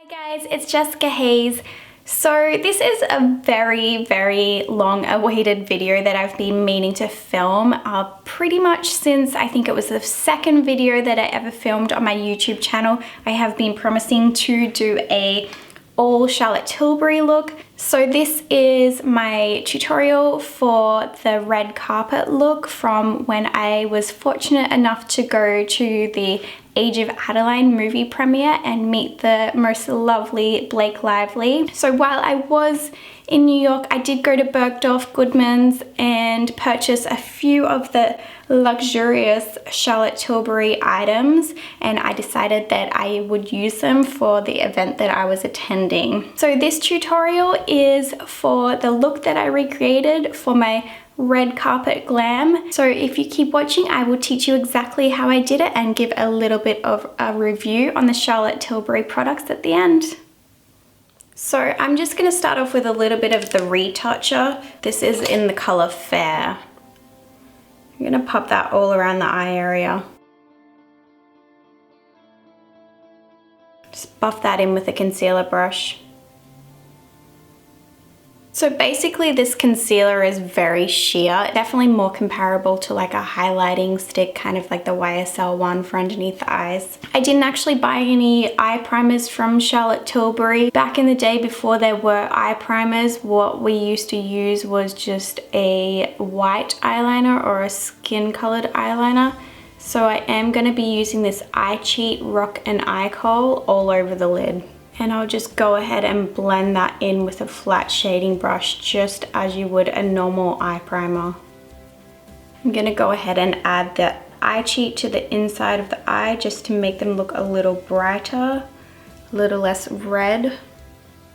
Hi guys, it's Jessica Hayes. So this is a very long awaited video that I've been meaning to film pretty much since I think it was the second video that I ever filmed on my YouTube channel. I have been promising to do a all Charlotte Tilbury look. So this is my tutorial for the red carpet look from when I was fortunate enough to go to the Age of Adeline movie premiere and meet the most lovely Blake Lively. So while I was in New York, I did go to Bergdorf Goodman's and purchase a few of the luxurious Charlotte Tilbury items, and I decided that I would use them for the event that I was attending. So this tutorial is for the look that I recreated for my red carpet glam. So if you keep watching, I will teach you exactly how I did it and give a little bit of a review on the Charlotte Tilbury products at the end. So I'm just going to start off with a little bit of the retoucher. This is in the color Fair. I'm going to pop that all around the eye area. Just buff that in with a concealer brush. So basically this concealer is very sheer, definitely more comparable to like a highlighting stick, kind of like the YSL one for underneath the eyes. I didn't actually buy any eye primers from Charlotte Tilbury. Back in the day before there were eye primers, what we used to use was just a white eyeliner or a skin colored eyeliner. So I am going to be using this Eye Cheat Rock and Eye Kohl all over the lid. And I'll just go ahead and blend that in with a flat shading brush, just as you would a normal eye primer. I'm going to go ahead and add the eye cheat to the inside of the eye just to make them look a little brighter, a little less red.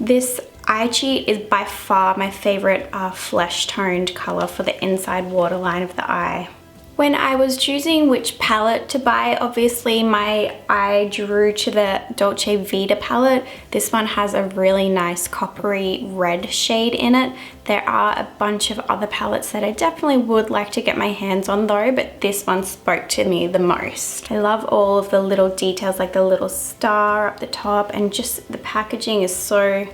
This eye cheat is by far my favorite flesh toned color for the inside waterline of the eye. When I was choosing which palette to buy, obviously my eye drew to the Dolce Vita palette. This one has a really nice coppery red shade in it. There are a bunch of other palettes that I definitely would like to get my hands on though, but this one spoke to me the most. I love all of the little details, like the little star up the top, and just the packaging is so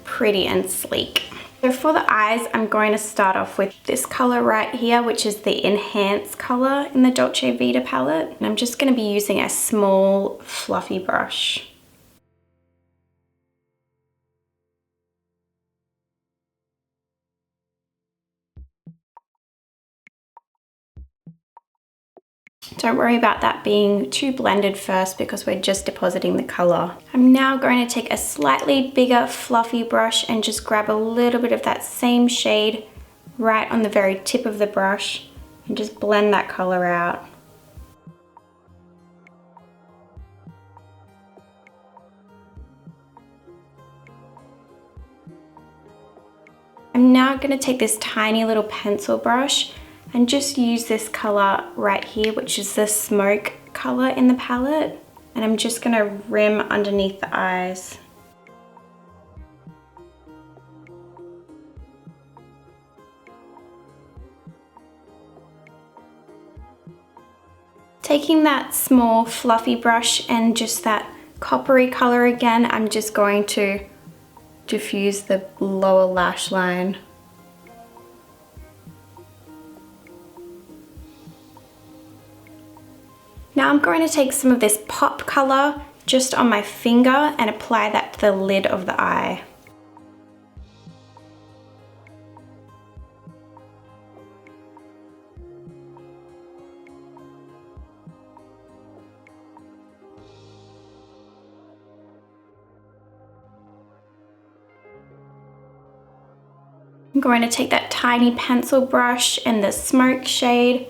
pretty and sleek. So for the eyes, I'm going to start off with this color right here, which is the Enhance color in the Dolce Vita palette. And I'm just going to be using a small fluffy brush. Don't worry about that being too blended first because we're just depositing the color. I'm now going to take a slightly bigger fluffy brush and just grab a little bit of that same shade right on the very tip of the brush and just blend that color out. I'm now going to take this tiny little pencil brush and just use this color right here, which is the Smoke color in the palette. And I'm just gonna rim underneath the eyes. Taking that small fluffy brush and just that coppery color again, I'm just going to diffuse the lower lash line. Now I'm going to take some of this pop color just on my finger and apply that to the lid of the eye. I'm going to take that tiny pencil brush and the Smoke shade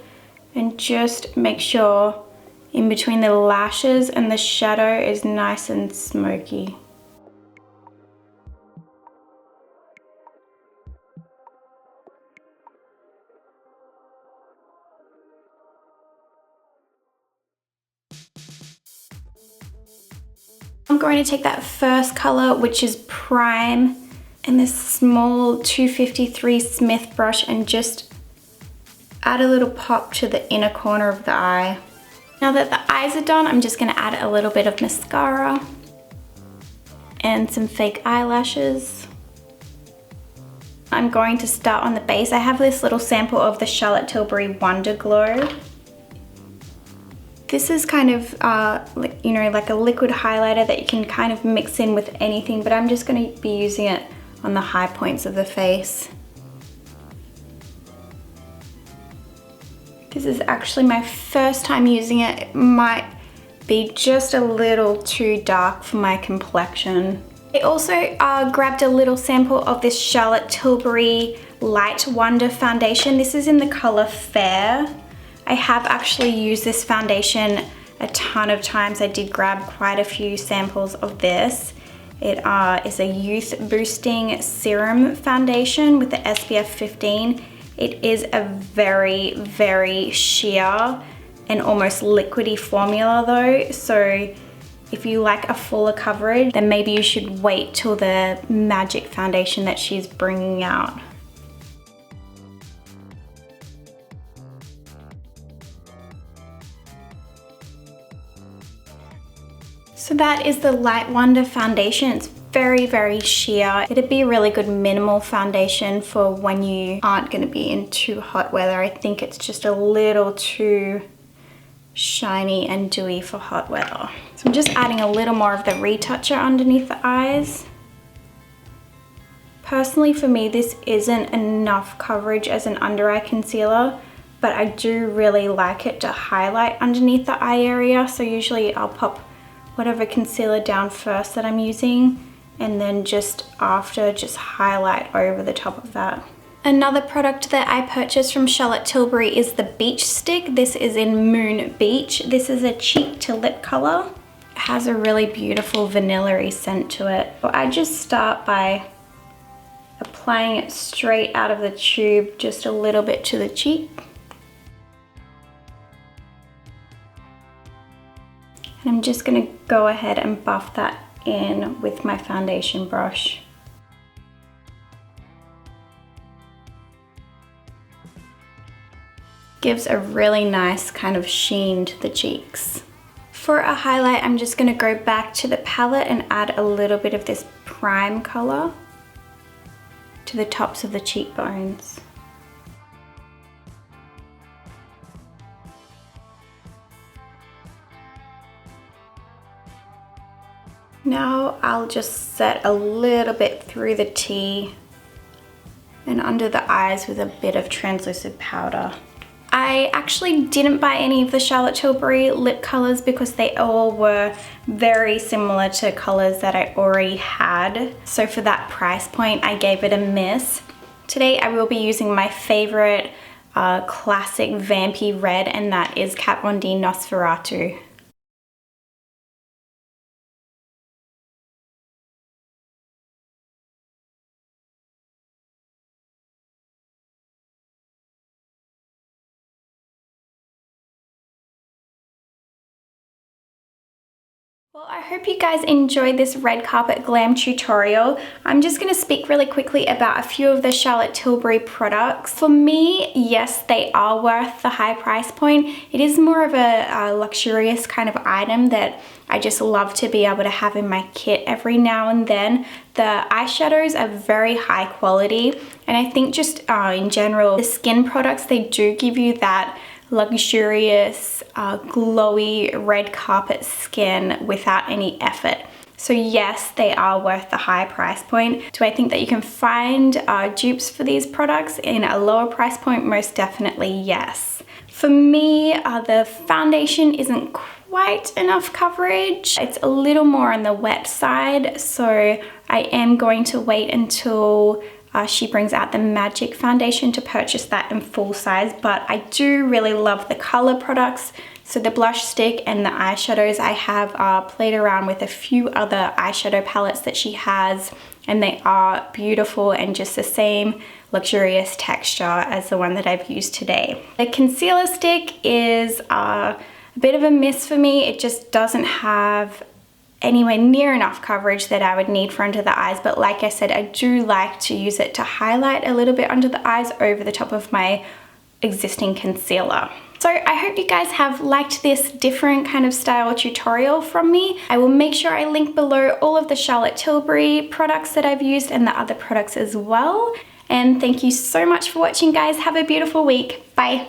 and just make sure in between the lashes and the shadow is nice and smoky. I'm going to take that first color, which is Prime, and this small 253 Smith brush and just add a little pop to the inner corner of the eye. Now that the eyes are done, I'm just going to add a little bit of mascara. and some fake eyelashes. I'm going to start on the base. I have this little sample of the Charlotte Tilbury Wonder Glow. This is kind of, you know, like a liquid highlighter that you can kind of mix in with anything, but I'm just going to be using it on the high points of the face. This is actually my first time using it. It might be just a little too dark for my complexion. I also grabbed a little sample of this Charlotte Tilbury Light Wonder Foundation. This is in the color Fair. I have actually used this foundation a ton of times. I did grab quite a few samples of this. It is a youth boosting serum foundation with the SPF 15. It is a very, very sheer and almost liquidy formula though. So if you like a fuller coverage, then maybe you should wait till the magic foundation that she's bringing out. So that is the Light Wonder foundation. It's very, very sheer. It'd be a really good minimal foundation for when you aren't going to be in too hot weather. I think it's just a little too shiny and dewy for hot weather. So I'm just adding a little more of the retoucher underneath the eyes. Personally, for me, this isn't enough coverage as an under eye concealer, but I do really like it to highlight underneath the eye area. So usually I'll pop whatever concealer down first that I'm using, and then just after, just highlight over the top of that. Another product that I purchased from Charlotte Tilbury is the Beach Stick. This is in Moon Beach. This is a cheek to lip color. It has a really beautiful vanilla-y scent to it. So I just start by applying it straight out of the tube, just a little bit to the cheek. And I'm just gonna go ahead and buff that in with my foundation brush. Gives a really nice kind of sheen to the cheeks. For a highlight, I'm just gonna go back to the palette and add a little bit of this prime color to the tops of the cheekbones. Now I'll just set a little bit through the T and under the eyes with a bit of translucent powder. I actually didn't buy any of the Charlotte Tilbury lip colors because they all were very similar to colors that I already had. So for that price point, I gave it a miss. Today I will be using my favorite classic vampy red, and that is Kat Von D Nosferatu. Well, I hope you guys enjoyed this red carpet glam tutorial. I'm just going to speak really quickly about a few of the Charlotte Tilbury products. For me, yes, they are worth the high price point. It is more of a luxurious kind of item that I just love to be able to have in my kit every now and then. The eyeshadows are very high quality, and I think just in general, the skin products, they do give you that luxurious, glowy red carpet skin without any effort. So yes, they are worth the high price point. Do I think that you can find dupes for these products in a lower price point? Most definitely yes. For me, the foundation isn't quite enough coverage. It's a little more on the wet side, so I am going to wait until she brings out the Magic foundation to purchase that in full size. But I do really love the color products. So the blush stick and the eyeshadows, I have played around with a few other eyeshadow palettes that she has, and they are beautiful and just the same luxurious texture as the one that I've used today. The concealer stick is a bit of a miss for me. It just doesn't have anywhere near enough coverage that I would need for under the eyes, but like I said, I do like to use it to highlight a little bit under the eyes over the top of my existing concealer. So I hope you guys have liked this different kind of style tutorial from me. I will make sure I link below all of the Charlotte Tilbury products that I've used and the other products as well. And thank you so much for watching, guys. Have a beautiful week. Bye.